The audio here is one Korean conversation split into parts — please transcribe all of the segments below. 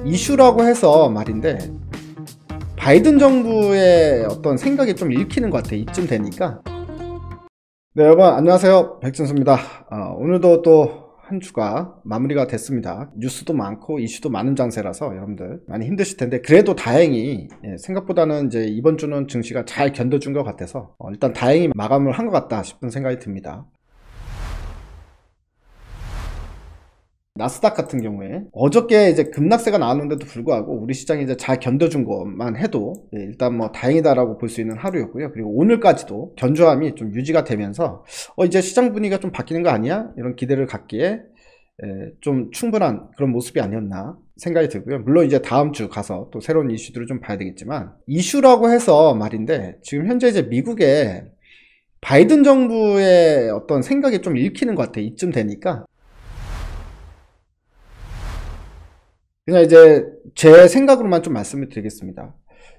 이슈라고 해서 말인데, 바이든 정부의 어떤 생각이 좀 읽히는 것 같아요. 이쯤 되니까. 네, 여러분 안녕하세요, 백준수입니다. 오늘도 또 한 주가 마무리가 됐습니다. 뉴스도 많고 이슈도 많은 장세라서 여러분들 많이 힘드실 텐데, 그래도 다행히 생각보다는 이제 이번 주는 증시가 잘 견뎌준 것 같아서 일단 다행히 마감을 한 것 같다 싶은 생각이 듭니다. 나스닥 같은 경우에 어저께 이제 급락세가 나왔는데도 불구하고 우리 시장이 이제 잘 견뎌준 것만 해도 일단 뭐 다행이다라고 볼 수 있는 하루였고요. 그리고 오늘까지도 견조함이 좀 유지가 되면서 이제 시장 분위기가 좀 바뀌는 거 아니야? 이런 기대를 갖기에 좀 충분한 그런 모습이 아니었나 생각이 들고요. 물론 이제 다음 주 가서 또 새로운 이슈들을 좀 봐야 되겠지만, 이슈라고 해서 말인데, 지금 현재 이제 미국의 바이든 정부의 어떤 생각이 좀 읽히는 것 같아요. 이쯤 되니까. 그냥 이제 제 생각으로만 좀 말씀을 드리겠습니다.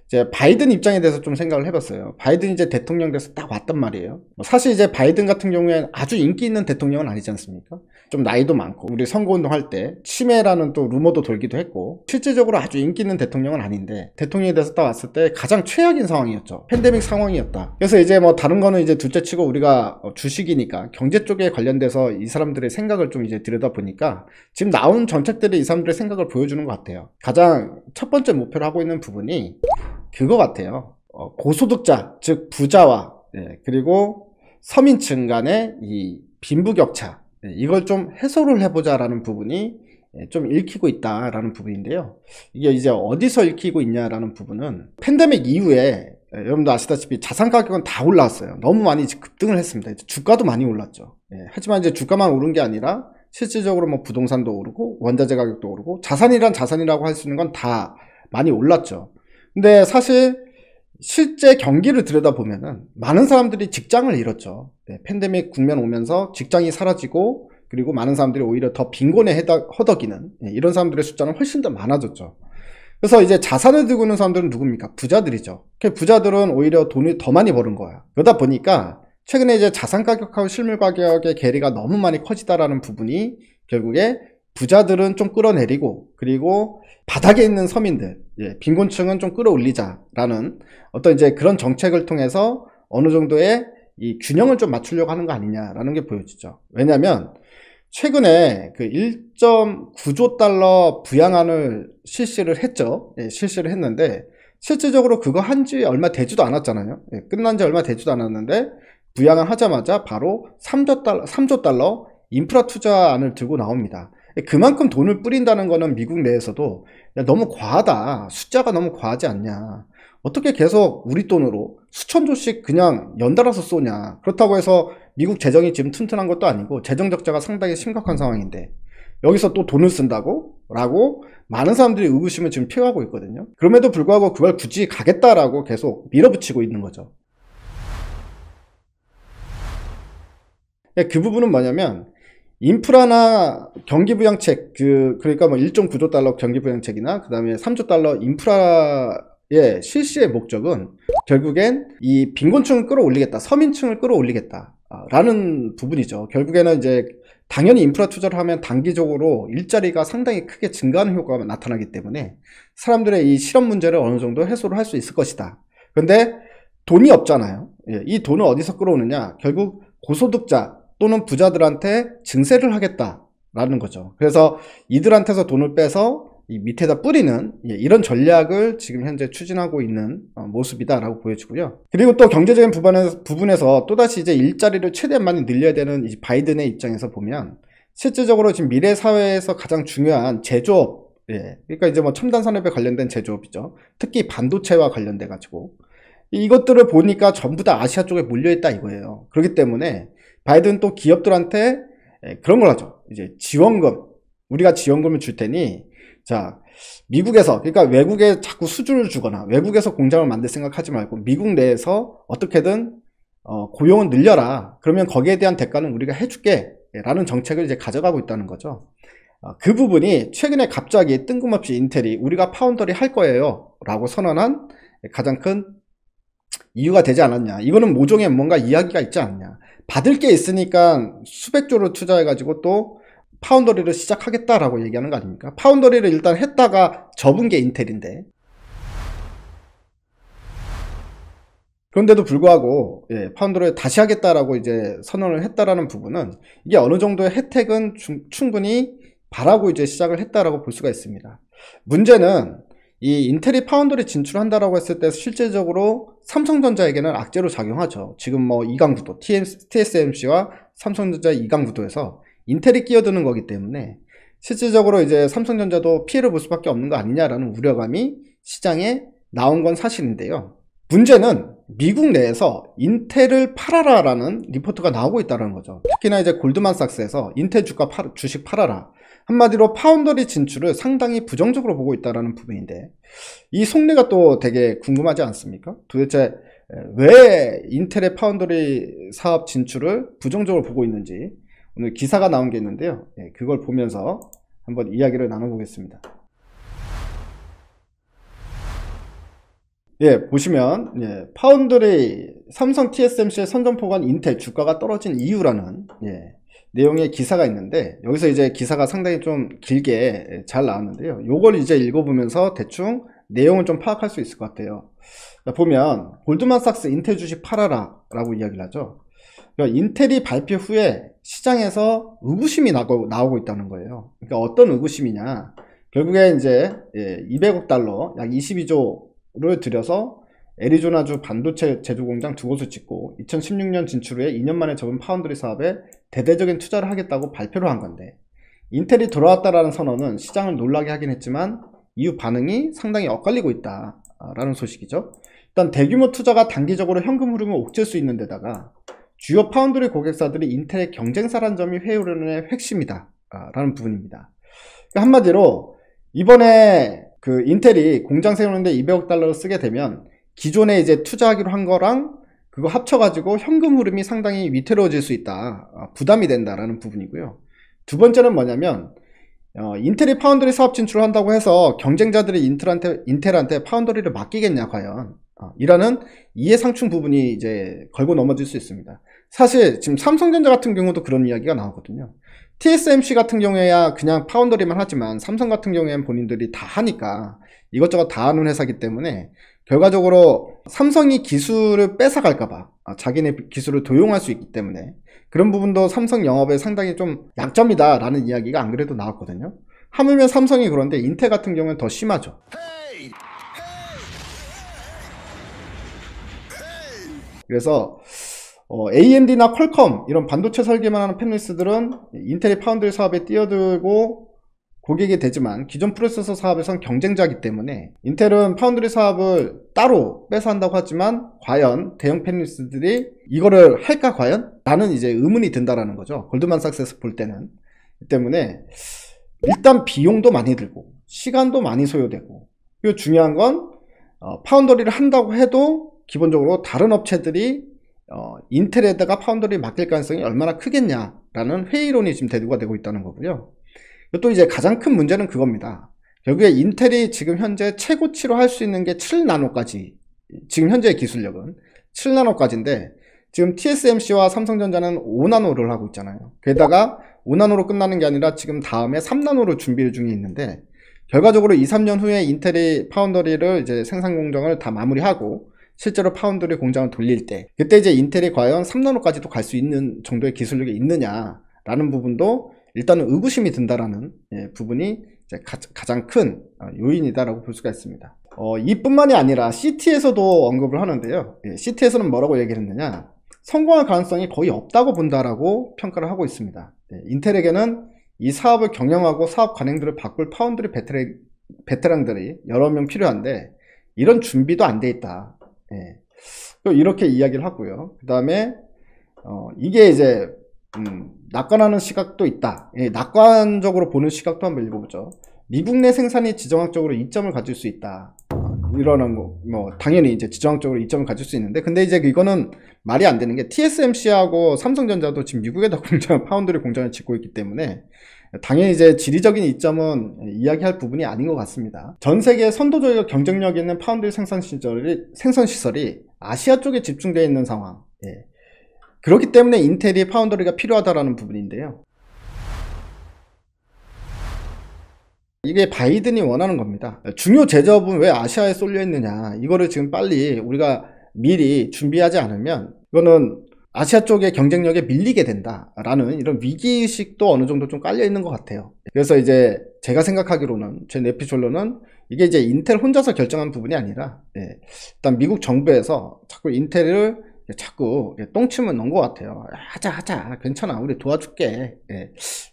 이제 바이든 입장에 대해서 좀 생각을 해봤어요. 바이든 이제 대통령 돼서 딱 왔단 말이에요. 사실 이제 바이든 같은 경우에는 아주 인기 있는 대통령은 아니지 않습니까? 좀 나이도 많고, 우리 선거운동 할 때 치매라는 또 루머도 돌기도 했고, 실질적으로 아주 인기 있는 대통령은 아닌데, 대통령이 돼서 딱 왔을 때 가장 최악인 상황이었죠. 팬데믹 상황이었다. 그래서 이제 뭐 다른 거는 이제 둘째 치고, 우리가 주식이니까 경제 쪽에 관련돼서 이 사람들의 생각을 좀 이제 들여다 보니까 지금 나온 정책들이 이 사람들의 생각을 보여주는 것 같아요. 가장 첫 번째 목표로 하고 있는 부분이 그거 같아요. 고소득자, 즉 부자와 그리고 서민층 간의 이 빈부격차, 이걸 좀 해소를 해보자라는 부분이 좀 읽히고 있다라는 부분인데요. 이게 이제 어디서 읽히고 있냐라는 부분은, 팬데믹 이후에 여러분도 아시다시피 자산 가격은 다 올라왔어요. 너무 많이 급등을 했습니다. 주가도 많이 올랐죠. 하지만 이제 주가만 오른 게 아니라 실질적으로 뭐 부동산도 오르고 원자재 가격도 오르고, 자산이란 자산이라고 할 수 있는 건 다 많이 올랐죠. 근데 사실 실제 경기를 들여다보면은 많은 사람들이 직장을 잃었죠. 팬데믹 국면 오면서 직장이 사라지고, 그리고 많은 사람들이 오히려 더 빈곤에 허덕이는 이런 사람들의 숫자는 훨씬 더 많아졌죠. 그래서 이제 자산을 들고 있는 사람들은 누굽니까? 부자들이죠. 부자들은 오히려 돈을 더 많이 버는 거야. 그러다 보니까 최근에 이제 자산 가격하고 실물 가격의 괴리가 너무 많이 커지다라는 부분이, 결국에 부자들은 좀 끌어내리고, 그리고 바닥에 있는 서민들, 빈곤층은 좀 끌어올리자라는 어떤 이제 그런 정책을 통해서 어느 정도의 이 균형을 좀 맞추려고 하는 거 아니냐라는 게 보여지죠. 왜냐면 최근에 그 1.9조 달러 부양안을 실시를 했죠. 실시를 했는데, 실질적으로 그거 한지 얼마 되지도 않았잖아요. 끝난 지 얼마 되지도 않았는데, 부양안 하자마자 바로 3조 달러 인프라 투자안을 들고 나옵니다. 그만큼 돈을 뿌린다는 거는 미국 내에서도 너무 과하다, 숫자가 너무 과하지 않냐, 어떻게 계속 우리 돈으로 수천조씩 그냥 연달아서 쏘냐. 그렇다고 해서 미국 재정이 지금 튼튼한 것도 아니고 재정 적자가 상당히 심각한 상황인데 여기서 또 돈을 쓴다고? 라고 많은 사람들이 의구심을 지금 표하고 있거든요. 그럼에도 불구하고 그걸 굳이 가겠다라고 계속 밀어붙이고 있는 거죠. 그 부분은 뭐냐면, 인프라나 경기부양책, 그러니까 뭐 1.9조 달러 경기부양책이나 그 다음에 3조 달러 인프라의 실시의 목적은 결국엔 이 빈곤층을 끌어올리겠다, 서민층을 끌어올리겠다 라는 부분이죠. 결국에는 이제 당연히 인프라 투자를 하면 단기적으로 일자리가 상당히 크게 증가하는 효과가 나타나기 때문에 사람들의 이 실업 문제를 어느 정도 해소를 할 수 있을 것이다. 그런데 돈이 없잖아요. 이 돈을 어디서 끌어오느냐? 결국 고소득자 또는 부자들한테 증세를 하겠다라는 거죠. 그래서 이들한테서 돈을 빼서 이 밑에다 뿌리는 이런 전략을 지금 현재 추진하고 있는 모습이다라고 보여지고요. 그리고 또 경제적인 부분에서 또다시 이제 일자리를 최대한 많이 늘려야 되는 이 바이든의 입장에서 보면, 실질적으로 지금 미래 사회에서 가장 중요한 제조업, 그러니까 이제 뭐 첨단 산업에 관련된 제조업이죠. 특히 반도체와 관련돼 가지고 이것들을 보니까 전부 다 아시아 쪽에 몰려있다 이거예요. 그렇기 때문에 바이든 또 기업들한테 그런 걸 하죠. 이제 지원금, 우리가 지원금을 줄 테니, 자, 미국에서, 그러니까 외국에 자꾸 수주를 주거나 외국에서 공장을 만들 생각하지 말고 미국 내에서 어떻게든 고용을 늘려라. 그러면 거기에 대한 대가는 우리가 해줄게 라는 정책을 이제 가져가고 있다는 거죠. 그 부분이 최근에 갑자기 뜬금없이 인텔이 우리가 파운더리 할 거예요 라고 선언한 가장 큰 이유가 되지 않았냐. 이거는 모종의 뭔가 이야기가 있지 않냐. 받을 게 있으니까 수백조를 투자해가지고 또 파운더리를 시작하겠다라고 얘기하는 거 아닙니까? 파운더리를 일단 했다가 접은 게 인텔인데, 그런데도 불구하고 파운더리를 다시 하겠다라고 이제 선언을 했다라는 부분은 이게 어느 정도의 혜택은 충분히 바라고 이제 시작을 했다라고 볼 수가 있습니다. 문제는 이 인텔이 파운더리 진출한다라고 했을 때 실제적으로 삼성전자에게는 악재로 작용하죠. 지금 뭐 2강 구도, TSMC와 삼성전자 2강 구도에서 인텔이 끼어드는 거기 때문에 실질적으로 이제 삼성전자도 피해를 볼 수밖에 없는 거 아니냐라는 우려감이 시장에 나온 건 사실인데요. 문제는 미국 내에서 인텔을 팔아라라는 리포트가 나오고 있다는 거죠. 특히나 이제 골드만삭스에서 인텔 주식 팔아라. 한마디로 파운더리 진출을 상당히 부정적으로 보고 있다는 부분인데, 이 속내가 또 되게 궁금하지 않습니까? 도대체 왜 인텔의 파운더리 사업 진출을 부정적으로 보고 있는지 오늘 기사가 나온 게 있는데요. 그걸 보면서 한번 이야기를 나눠보겠습니다. 보시면 파운드리 삼성 TSMC의 선전포관 인텔 주가가 떨어진 이유라는 내용의 기사가 있는데, 여기서 이제 기사가 상당히 좀 길게 잘 나왔는데요. 요걸 이제 읽어보면서 대충 내용을 좀 파악할 수 있을 것 같아요. 보면 골드만삭스 인텔 주식 팔아라 라고 이야기를 하죠. 그러니까 인텔이 발표 후에 시장에서 의구심이 나오고 있다는 거예요. 그러니까 어떤 의구심이냐, 결국에 이제 200억 달러 약 22조를 들여서 애리조나주 반도체 제조 공장 2곳을 짓고 2016년 진출 후에 2년 만에 접은 파운드리 사업에 대대적인 투자를 하겠다고 발표를 한 건데, 인텔이 돌아왔다라는 선언은 시장을 놀라게 하긴 했지만 이후 반응이 상당히 엇갈리고 있다라는 소식이죠. 일단 대규모 투자가 단기적으로 현금 흐름을 옥죄할 수 있는 데다가 주요 파운드리 고객사들이 인텔의 경쟁사라는 점이 회의론의 핵심이다 라는 부분입니다. 그러니까 한마디로 이번에 그 인텔이 공장 세우는데 200억 달러를 쓰게 되면 기존에 이제 투자하기로 한 거랑 그거 합쳐가지고 현금 흐름이 상당히 위태로워질 수 있다, 부담이 된다라는 부분이고요. 두 번째는 뭐냐면 인텔이 파운드리 사업 진출을 한다고 해서 경쟁자들이 인텔한테 파운드리를 맡기겠냐 과연, 이라는 이해상충 부분이 이제 걸고 넘어질 수 있습니다. 사실 지금 삼성전자 같은 경우도 그런 이야기가 나오거든요. TSMC 같은 경우에야 그냥 파운더리만 하지만 삼성 같은 경우에는 본인들이 다 하니까 이것저것 다 하는 회사이기 때문에 결과적으로 삼성이 기술을 뺏어갈까봐, 자기네 기술을 도용할 수 있기 때문에 그런 부분도 삼성 영업에 상당히 좀 약점이다 라는 이야기가 안 그래도 나왔거든요. 하물며 삼성이 그런데 인텔 같은 경우는 더 심하죠. 그래서 AMD나 퀄컴 이런 반도체 설계만 하는 패널리스트들은 인텔이 파운드리 사업에 뛰어들고 고객이 되지만 기존 프로세서 사업에선 경쟁자이기 때문에 인텔은 파운드리 사업을 따로 빼서 한다고 하지만 과연 대형 패널리스트들이 이거를 할까 과연? 라는 이제 의문이 든다라는 거죠. 골드만삭스에서 볼 때는. 때문에 일단 비용도 많이 들고 시간도 많이 소요되고, 그리고 중요한 건 파운더리를 한다고 해도 기본적으로 다른 업체들이 인텔에다가 파운더리 맡길 가능성이 얼마나 크겠냐라는 회의론이 지금 대두가 되고 있다는 거고요. 또 이제 가장 큰 문제는 그겁니다. 결국에 인텔이 지금 현재 최고치로 할 수 있는 게 7나노까지, 지금 현재의 기술력은 7나노까지인데 지금 TSMC와 삼성전자는 5나노를 하고 있잖아요. 게다가 5나노로 끝나는 게 아니라 지금 다음에 3나노로 준비 중에 있는데, 결과적으로 2, 3년 후에 인텔이 파운더리를 이제 생산 공정을 다 마무리하고 실제로 파운드리 공장을 돌릴 때, 그때 이제 인텔이 과연 3나노까지도 갈 수 있는 정도의 기술력이 있느냐라는 부분도 일단은 의구심이 든다라는 부분이 이제 가장 큰 요인이다라고 볼 수가 있습니다. 이뿐만이 아니라 CT에서도 언급을 하는데요. CT에서는 뭐라고 얘기를 했느냐, 성공할 가능성이 거의 없다고 본다라고 평가를 하고 있습니다. 인텔에게는 이 사업을 경영하고 사업 관행들을 바꿀 파운드리 베테랑들이 여러 명 필요한데 이런 준비도 안 돼 있다. 이렇게 이야기를 하고요. 그 다음에 이게 이제 낙관하는 시각도 있다. 낙관적으로 보는 시각도 한번 읽어보죠. 미국 내 생산이 지정학적으로 이점을 가질 수 있다. 이러는 거, 당연히 이제 지정학적으로 이점을 가질 수 있는데, 근데 이제 이거는 말이 안 되는 게 TSMC하고 삼성전자도 지금 미국에다 파운드리 공장을 짓고 있기 때문에 당연히 이제 지리적인 이점은 이야기할 부분이 아닌 것 같습니다. 전 세계 선도적이고 경쟁력 있는 파운드리 생산 시설이 아시아 쪽에 집중되어 있는 상황. 그렇기 때문에 인텔이 파운드리가 필요하다라는 부분인데요. 이게 바이든이 원하는 겁니다. 중요 제조업은 왜 아시아에 쏠려 있느냐, 이거를 지금 빨리 우리가 미리 준비하지 않으면 이거는 아시아 쪽의 경쟁력에 밀리게 된다라는 이런 위기의식도 어느 정도 좀 깔려 있는 것 같아요. 그래서 이제 제가 생각하기로는, 제 내피셜로는 이게 이제 인텔 혼자서 결정한 부분이 아니라, 일단 미국 정부에서 자꾸 인텔을 자꾸 똥침을 넣은 것 같아요. 하자 괜찮아, 우리 도와줄게,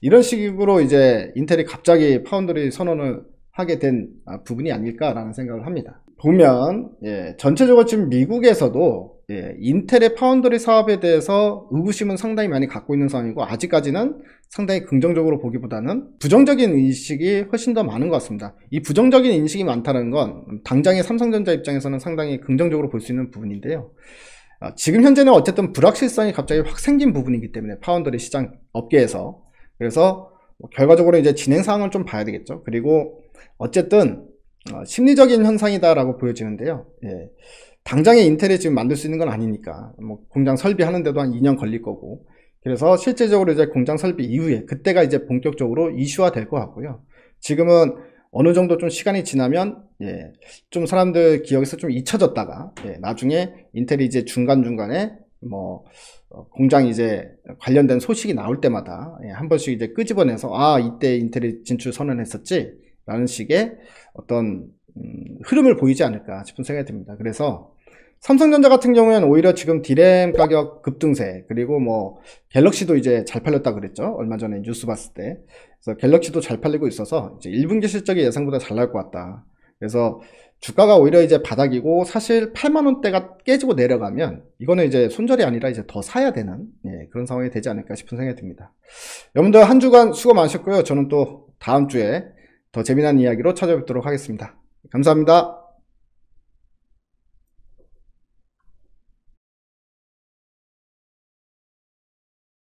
이런 식으로 이제 인텔이 갑자기 파운드리 선언을 하게 된 부분이 아닐까라는 생각을 합니다. 보면 전체적으로 지금 미국에서도 인텔의 파운드리 사업에 대해서 의구심은 상당히 많이 갖고 있는 상황이고, 아직까지는 상당히 긍정적으로 보기보다는 부정적인 인식이 훨씬 더 많은 것 같습니다. 이 부정적인 인식이 많다는 건 당장의 삼성전자 입장에서는 상당히 긍정적으로 볼 수 있는 부분인데요. 지금 현재는 어쨌든 불확실성이 갑자기 확 생긴 부분이기 때문에, 파운드리 시장 업계에서. 그래서 결과적으로 이제 진행 상황을 좀 봐야 되겠죠. 그리고 어쨌든 심리적인 현상이다라고 보여지는데요. 당장에 인텔이 지금 만들 수 있는 건 아니니까, 뭐 공장 설비하는데도 한 2년 걸릴 거고, 그래서 실제적으로 이제 공장 설비 이후에 그때가 이제 본격적으로 이슈화 될 것 같고요. 지금은 어느 정도 좀 시간이 지나면 좀 사람들 기억에서 좀 잊혀졌다가 나중에 인텔이 이제 중간중간에 뭐 공장 이제 관련된 소식이 나올 때마다 한 번씩 이제 끄집어내서, 이때 인텔이 진출 선언했었지 라는 식의 어떤 흐름을 보이지 않을까 싶은 생각이 듭니다. 그래서 삼성전자 같은 경우에는 오히려 지금 D램 가격 급등세, 그리고 뭐 갤럭시도 이제 잘 팔렸다 그랬죠, 얼마 전에 뉴스 봤을 때. 그래서 갤럭시도 잘 팔리고 있어서 이제 1분기 실적이 예상보다 잘 나올 것 같다. 그래서 주가가 오히려 이제 바닥이고, 사실 8만원대가 깨지고 내려가면 이거는 이제 손절이 아니라 이제 더 사야 되는 그런 상황이 되지 않을까 싶은 생각이 듭니다. 여러분들 한 주간 수고 많으셨고요. 저는 또 다음 주에 더 재미난 이야기로 찾아뵙도록 하겠습니다. 감사합니다.